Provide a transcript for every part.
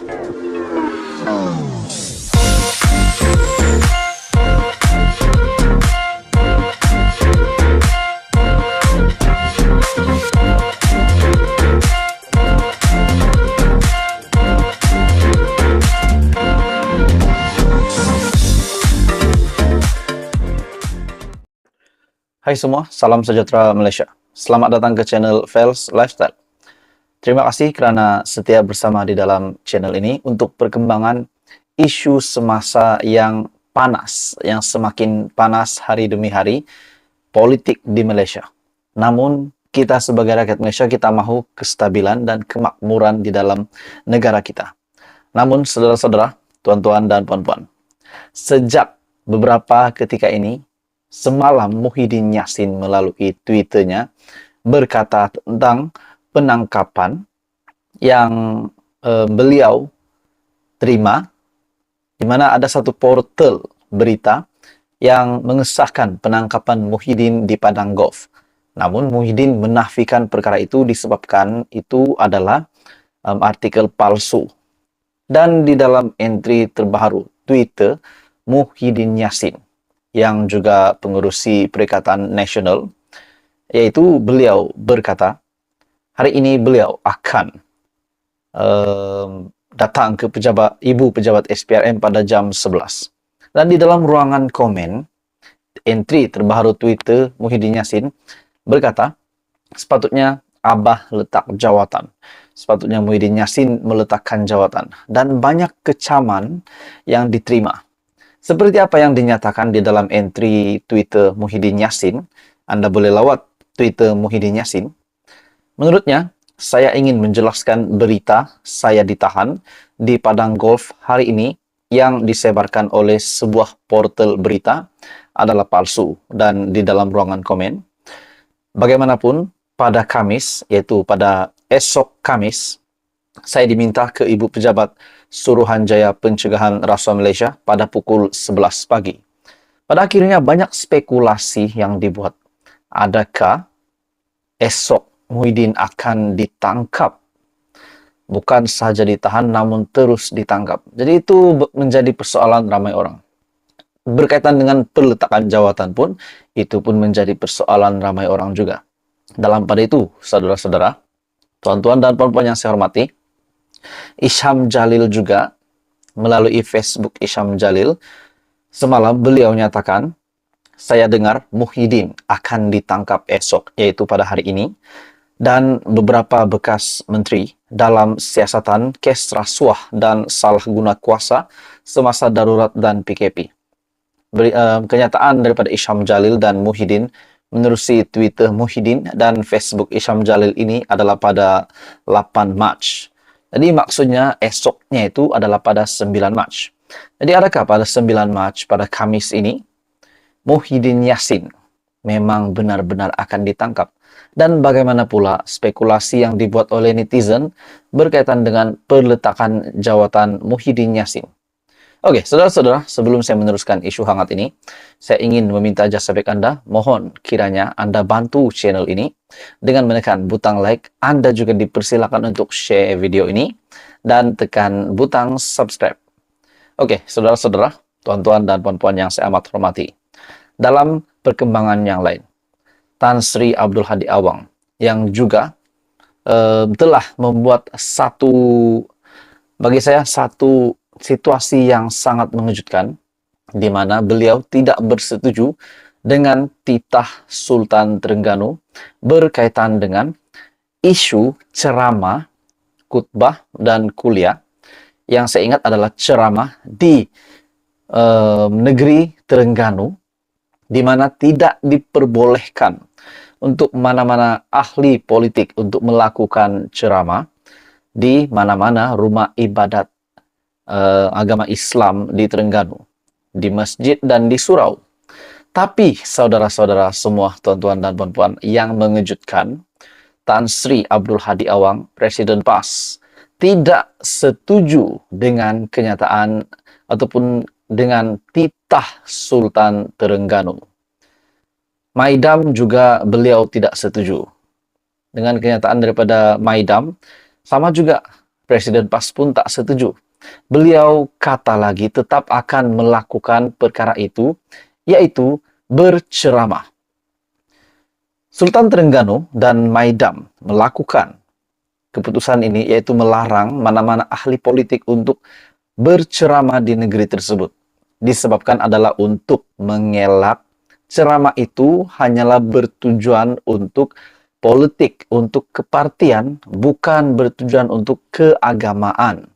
Hai semua, salam sejahtera Malaysia. Selamat datang ke channel Fels Lifestyle. Terima kasih kerana setia bersama di dalam channel ini untuk perkembangan isu semasa yang panas, yang semakin panas hari demi hari, politik di Malaysia. Namun, kita sebagai rakyat Malaysia, kita mahu kestabilan dan kemakmuran di dalam negara kita. Namun, saudara-saudara, tuan-tuan dan puan-puan, sejak beberapa ketika ini, semalam Muhyiddin Yassin melalui Twitternya berkata tentang penangkapan yang beliau terima, di mana ada satu portal berita yang mengesahkan penangkapan Muhyiddin di Padang Golf. Namun Muhyiddin menafikan perkara itu disebabkan itu adalah artikel palsu. Dan di dalam entry terbaru Twitter Muhyiddin Yassin, yang juga pengurusi Perikatan Nasional, yaitu beliau berkata, hari ini beliau akan datang ke Ibu Pejabat SPRM pada jam 11. Dan di dalam ruangan komen, entry terbaru Twitter Muhyiddin Yassin berkata, sepatutnya Abah letak jawatan. Sepatutnya Muhyiddin Yassin meletakkan jawatan. Dan banyak kecaman yang diterima. Seperti apa yang dinyatakan di dalam entry Twitter Muhyiddin Yassin, Anda boleh lawat Twitter Muhyiddin Yassin. Menurutnya, saya ingin menjelaskan berita saya ditahan di Padang Golf hari ini yang disebarkan oleh sebuah portal berita adalah palsu. Dan di dalam ruangan komen, bagaimanapun pada Kamis, yaitu pada esok Kamis, saya diminta ke Ibu Pejabat Suruhanjaya Pencegahan Rasuah Malaysia pada pukul 11 pagi. Pada akhirnya banyak spekulasi yang dibuat. Adakah esok Muhyiddin akan ditangkap? Bukan sahaja ditahan, namun terus ditangkap. Jadi itu menjadi persoalan ramai orang. Berkaitan dengan peletakan jawatan pun, itu pun menjadi persoalan ramai orang juga. Dalam pada itu, saudara-saudara, tuan-tuan dan puan-puan yang saya hormati, Isham Jalil juga, melalui Facebook Isham Jalil, semalam beliau nyatakan, saya dengar Muhyiddin akan ditangkap esok, yaitu pada hari ini, dan beberapa bekas menteri dalam siasatan kes rasuah dan salah guna kuasa semasa darurat dan PKP. Kenyataan daripada Isham Jalil dan Muhyiddin menerusi Twitter Muhyiddin dan Facebook Isham Jalil ini adalah pada 8 Mac. Jadi maksudnya esoknya itu adalah pada 9 Mac. Jadi adakah pada 9 Mac, pada Kamis ini, Muhyiddin Yassin memang benar-benar akan ditangkap? Dan bagaimana pula spekulasi yang dibuat oleh netizen berkaitan dengan peletakan jawatan Muhyiddin Yassin? Oke, saudara-saudara, sebelum saya meneruskan isu hangat ini, saya ingin meminta jasa baik Anda, mohon kiranya Anda bantu channel ini dengan menekan butang like. Anda juga dipersilakan untuk share video ini dan tekan butang subscribe. Oke, saudara-saudara, tuan-tuan dan puan-puan yang saya amat hormati. Dalam perkembangan yang lain, Tan Sri Abdul Hadi Awang yang juga telah membuat bagi saya satu situasi yang sangat mengejutkan, di mana beliau tidak bersetuju dengan titah Sultan Terengganu berkaitan dengan isu ceramah, khutbah, dan kuliah yang saya ingat adalah ceramah di negeri Terengganu, di mana tidak diperbolehkan untuk mana-mana ahli politik untuk melakukan ceramah di mana-mana rumah ibadat agama Islam di Terengganu, di masjid dan di surau. Tapi saudara-saudara semua, tuan-tuan dan puan-puan, yang mengejutkan, Tan Sri Abdul Hadi Awang, Presiden PAS, tidak setuju dengan kenyataan ataupun dengan titah Sultan Terengganu. Maidam juga beliau tidak setuju dengan kenyataan daripada Maidam. Sama juga Presiden PAS pun tak setuju. Beliau kata lagi tetap akan melakukan perkara itu, yaitu berceramah. Sultan Terengganu dan Maidam melakukan keputusan ini, yaitu melarang mana-mana ahli politik untuk berceramah di negeri tersebut. Disebabkan adalah untuk mengelak ceramah itu hanyalah bertujuan untuk politik, untuk kepartian, bukan bertujuan untuk keagamaan.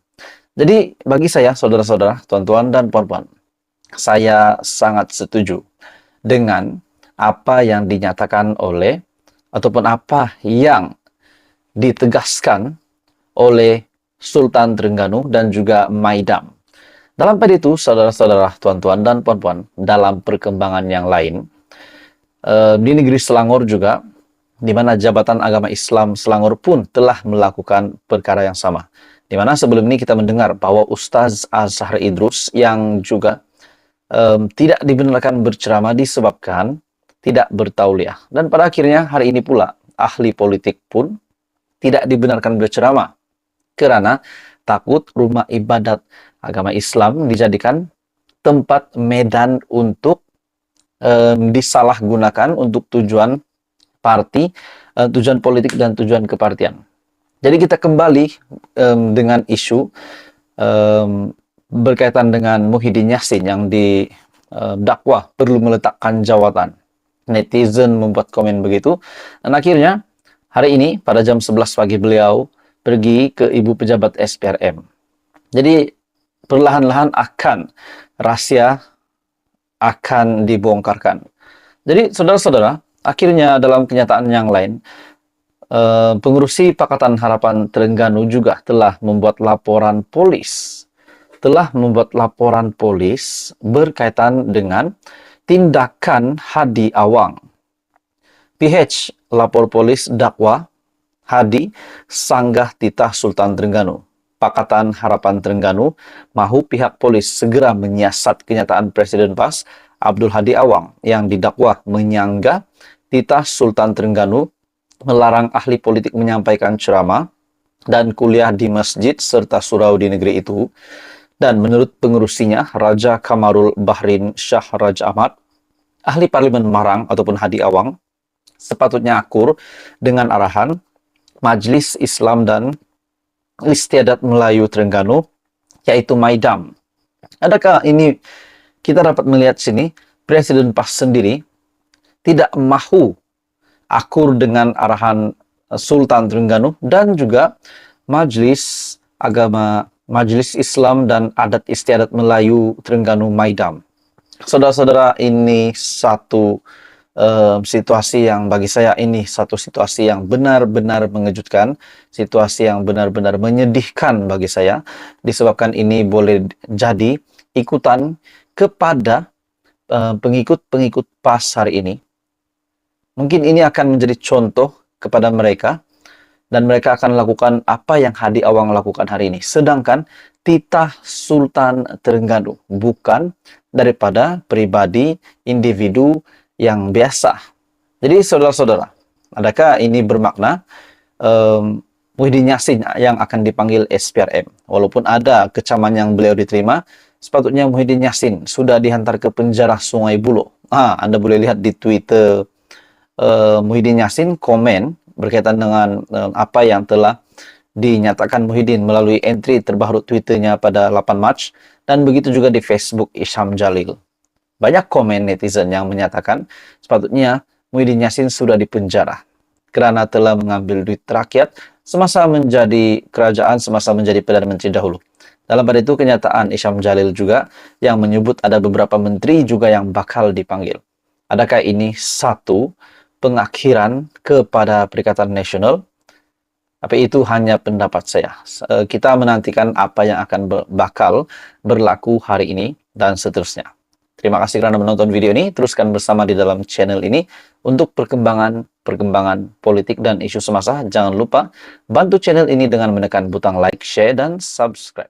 Jadi bagi saya, saudara-saudara, tuan-tuan dan puan-puan, saya sangat setuju dengan apa yang dinyatakan oleh ataupun apa yang ditegaskan oleh Sultan Terengganu dan juga Maidam. Dalam pada itu, saudara-saudara, tuan-tuan dan puan-puan, dalam perkembangan yang lain, di negeri Selangor juga, di mana Jabatan Agama Islam Selangor pun telah melakukan perkara yang sama. Di mana sebelum ini kita mendengar bahwa Ustaz Azhar Idrus yang juga tidak dibenarkan berceramah disebabkan tidak bertauliah. Dan pada akhirnya hari ini pula ahli politik pun tidak dibenarkan berceramah karena takut rumah ibadat agama Islam dijadikan tempat medan untuk disalahgunakan untuk tujuan parti, tujuan politik dan tujuan kepartian. Jadi kita kembali dengan isu berkaitan dengan Muhyiddin Yassin yang didakwa perlu meletakkan jawatan. Netizen membuat komen begitu, dan akhirnya hari ini pada jam 11 pagi beliau pergi ke Ibu Pejabat SPRM. Jadi perlahan-lahan rahasia akan dibongkarkan. Jadi saudara-saudara, akhirnya dalam kenyataan yang lain, pengurusi Pakatan Harapan Terengganu juga telah membuat laporan polis. Berkaitan dengan tindakan Hadi Awang. PH lapor polis dakwa Hadi sanggah titah Sultan Terengganu. Pakatan Harapan Terengganu mahu pihak polis segera menyiasat kenyataan Presiden PAS Abdul Hadi Awang yang didakwa menyanggah titah Sultan Terengganu, melarang ahli politik menyampaikan ceramah dan kuliah di masjid serta surau di negeri itu. Dan menurut pengurusinya, Raja Kamarul Bahrin Shah Raja Ahmad, ahli parlimen Marang ataupun Hadi Awang, sepatutnya akur dengan arahan Majelis Islam dan Istiadat Melayu Terengganu, yaitu Maidam. Adakah ini kita dapat melihat sini Presiden PAS sendiri tidak mahu akur dengan arahan Sultan Terengganu dan juga Majelis Islam dan Adat Istiadat Melayu Terengganu Maidam. Saudara-saudara, ini satu situasi yang bagi saya satu situasi yang benar-benar mengejutkan, situasi yang benar-benar menyedihkan bagi saya, disebabkan ini boleh jadi ikutan kepada pengikut-pengikut PAS hari ini. Mungkin ini akan menjadi contoh kepada mereka, dan mereka akan lakukan apa yang Hadi Awang lakukan hari ini. Sedangkan titah Sultan Terengganu bukan daripada pribadi individu yang biasa. Jadi saudara-saudara, adakah ini bermakna Muhyiddin Yassin yang akan dipanggil SPRM? Walaupun ada kecaman yang beliau diterima, sepatutnya Muhyiddin Yassin sudah dihantar ke penjara Sungai Buloh. Anda boleh lihat di Twitter Muhyiddin Yassin komen berkaitan dengan apa yang telah dinyatakan Muhyiddin melalui entry terbaru Twitternya pada 8 Mac, dan begitu juga di Facebook Isham Jalil. Banyak komen netizen yang menyatakan sepatutnya Muhyiddin Yassin sudah dipenjara karena telah mengambil duit rakyat semasa menjadi kerajaan, semasa menjadi Perdana Menteri dahulu. Dalam pada itu kenyataan Isham Jalil juga yang menyebut ada beberapa menteri juga yang bakal dipanggil. Adakah ini satu pengakhiran kepada Perikatan Nasional? Tapi itu hanya pendapat saya. Kita menantikan apa yang akan bakal berlaku hari ini dan seterusnya. Terima kasih karena menonton video ini. Teruskan bersama di dalam channel ini untuk perkembangan politik dan isu semasa. Jangan lupa bantu channel ini dengan menekan butang like, share, dan subscribe.